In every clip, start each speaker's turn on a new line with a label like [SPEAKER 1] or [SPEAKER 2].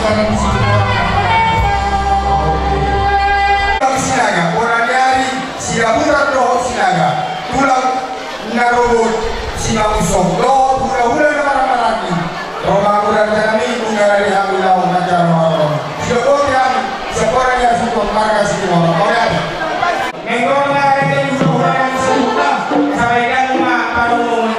[SPEAKER 1] sekarang di situ orang sinaga orang nyari sinaburan roh sinaga tulang narobot sinamusong roh hula-hula na marami romamuran kami mengalami hamilau ngajar orang siapa yang seorang yang suka marga situ orang orang nenggong ngari dan suka yang suka sampai kan mak parung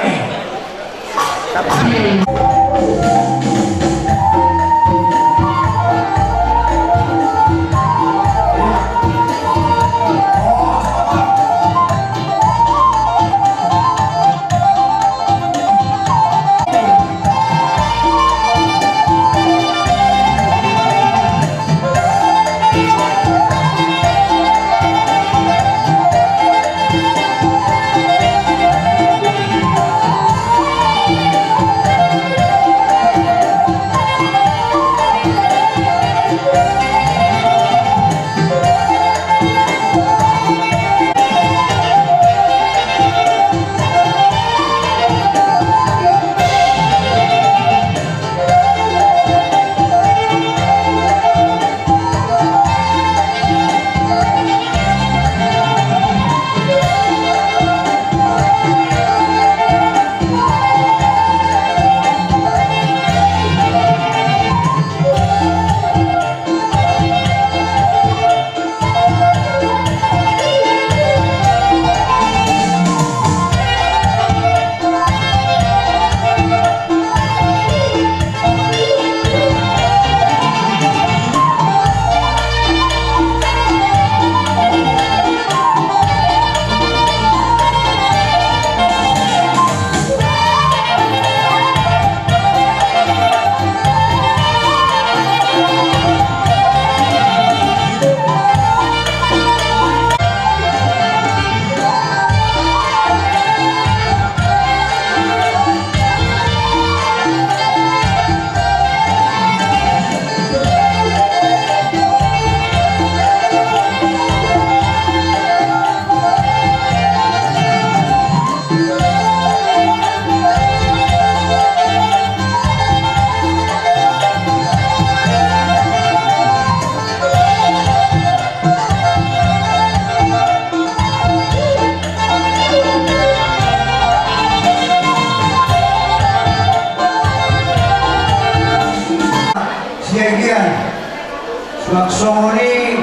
[SPEAKER 2] Laksoni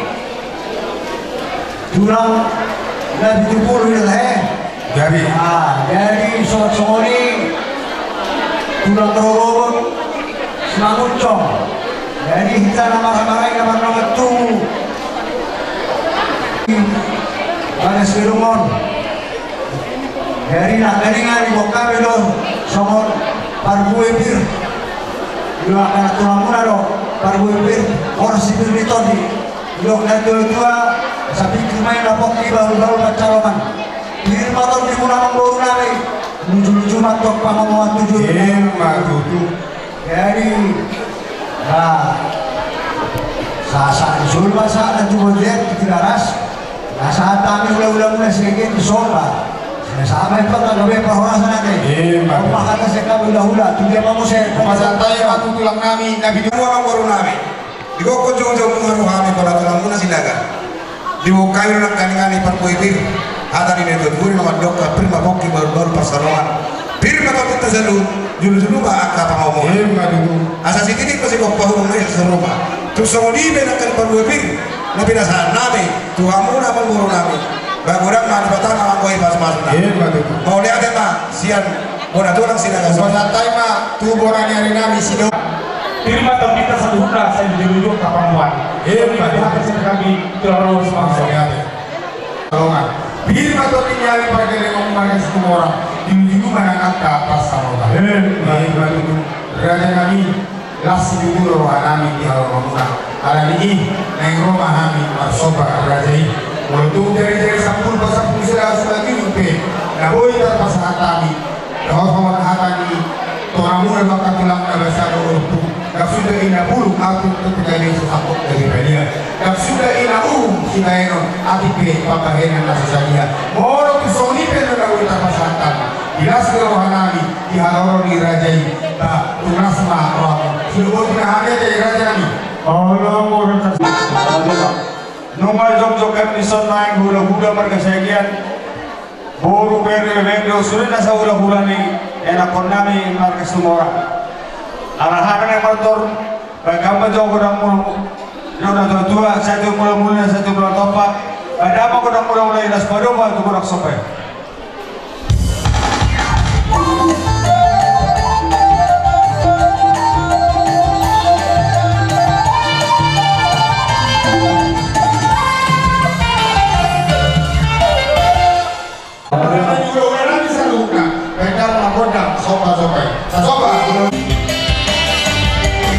[SPEAKER 2] tulang lebih tubur jadi laksoni tulang robot semanguncong jadi kita nama tu ada serumon dari nak dengan buka belum somon parbuebir dua akan tulang munado parbuebir orang sipil mitodi blok dan dua sapi kumai lapok di baru-baru pacaroman diri motor di munamang baru nari menuju matok pamamuan tujuh jadi saat disul masa dan coba lihat di laras saat kami udah sedikit disoba sama itu tak gawe perhorasan nanti rumah kata saya kami udah tujuh mau saya
[SPEAKER 1] santai waktu tulang kami nabi dua baru nami di koko jauh-jauh mengaruh kami pada tulang muna sinaga di koko kayu nak kani parkuitir ada di neto duri nama dokter prima boki baru persaroan prima kau kita jalu julu ba apa ngomong asas ini pasti kau paham nih serupa terus semudi benakan parkuitir nabi nasa nami tuhamu nama guru nami bagurang mah batang nama kau pas masuk mau lihat mah sian bola tulang sinaga santai mah tu borang hari nami sido terima tahu kita satu huna saya dijunjung kapangan hati kami terus masuk tolongan terima tahu tinggal pada dengan umatnya semua orang dijunjung mana kata pas sama raja kami lasi dulu kami di halaman rumah ala ini neng rumah kami bersobat raja ini untuk dari sampul sudah diumpe nah boy terpasang kami bahwa kami toramu maka tulang bahasa untuk sudah ina bulu aku terjadi sesuatu dari dia sudah ina sinaino atipe papahenan nasasalia moro kisoni peno lalu terpasang kami jelas rohanami di haloro di rajai ba tunasma roh sudah ada dari raja kami
[SPEAKER 2] Allah orang tersebut. Nungal jok kami sonai hula mereka sekian. Boru beri sulit nasa hula ni enak konami mereka semua orang. Arahan yang motor, bagaimana jauh orang mulu. Jodoh tua satu mula satu bulan topak. Pada apa orang mula ilas padoma itu orang sopai.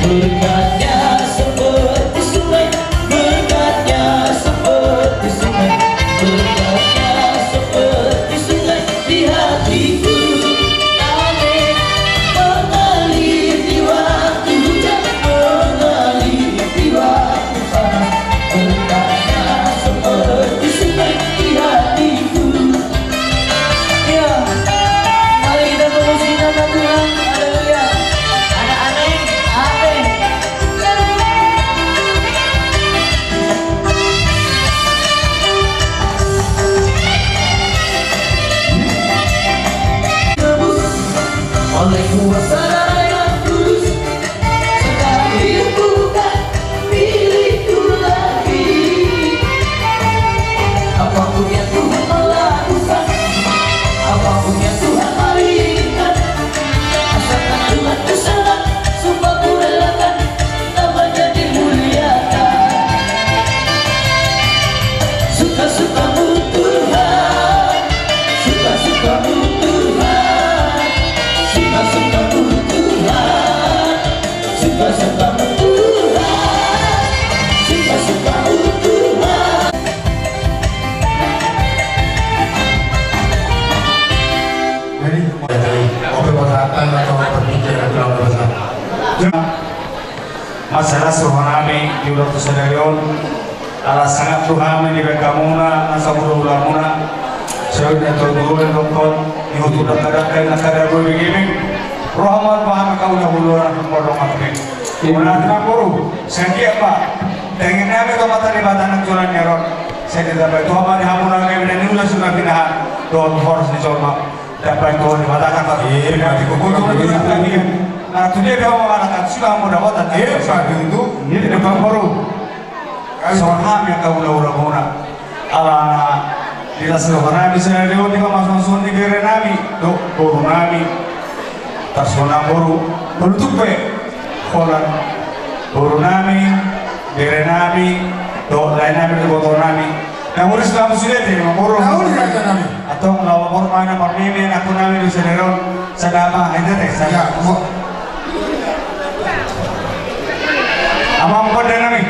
[SPEAKER 3] Berkatnya seperti sungai, berkatnya seperti sungai, berkatnya seperti sungai di hatiku. Amin. Mengalir di waktu hujan, mengalir di waktu panas, berkatnya seperti sungai di hatiku. Ya, mari kita memuji nama Tuhan. Haleluya. Anak-anak, amin. Oleh kuasa darah yang tulus, sekarang hidupku bukan milikku lagi. Apapun yang Tuhan melakukan, apapun yang Tuhan berikan, asalkan Tuhan kesana, sumpah ku relakan, namanya dimuliakan. Suka-sukamu Tuhan, suka-sukamu Tuhan, suka-sukamu Tuhan, suka-sukamu Tuhan, suka-sukamu Tuhan.
[SPEAKER 2] Jadi, oke perhatian atau perpikiran dalam bahasa. Masalah suhanami di waktu sedarion, ala sangat Tuhan di bekamuna, nasa ulamuna, sehingga turun doktor, ihutu nakadakai nakadabu begini, rahmat paham kau dah uluran pemodong akmin. Kemudian kenapa sekian pak, dengan kami kau mata di batanan jualan nyeron, saya tidak baik Tuhan di hamuna kami dan ini sudah pinahan, Tuhan harus dicoba. Dapat Tuhan dikatakan pak, nanti kukutuk lagi. Nah, tu dia kau mengatakan sudah mau dapat itu ini depan baru. Soham yang kau ulah ala di seluruh nami saya lewat di masuk di kiri nami, dok baru nami, tersona baru tuh kolan baru nami, kiri nami, dok lain nami di bawah nami. Nah, urus kamu sudah di baru nami. Atau melawan mana permainan aku nami di sederon sedapa itu teh saya. Apa pada nami?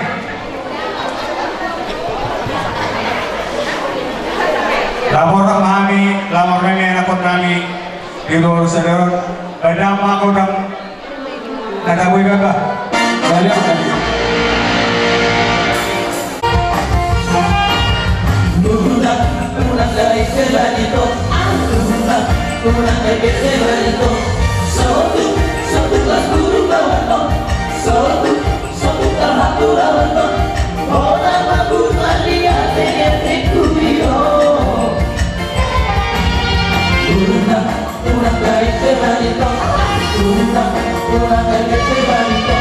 [SPEAKER 2] Lapor kami, lapor nenek aku nami di luar sederon. Pada apa aku dam? Ada bui kakak. Balik lagi. Pulang dari sebanito, pulang dari sebanito. Satu kelas guru kawan, satu tahap kawan. Orang mabuk mandi hati-hatiku yo. Pulang dari sebanito, pulang dari sebanito.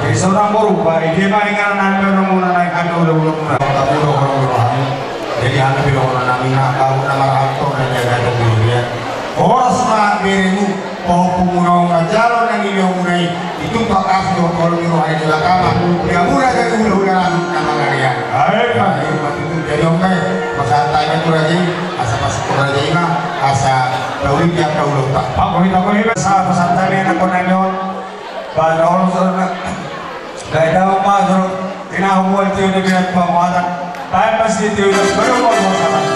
[SPEAKER 1] Jadi seorang berubah, dia mainkan nanti orang naik anu udah jadi anu bila orang namina kau nama aktor dan jaga dunia. Horas mah berimu bahwa pemunau ngajalon yang ini mulai itu pakas do kalau miro ada di lapangan. Dia mulai dari ulah nama kalian. Itu jadi oke. Masa tanya tu lagi, asa masuk lagi mah asa tahu dia tahu lupa. Pak kau ini masa pesan tadi nak kau nanyon. Pada orang sana, gaya apa tu? Tina hubungan tiada dengan penguatan. Tapi pasti tiada baru baru sana.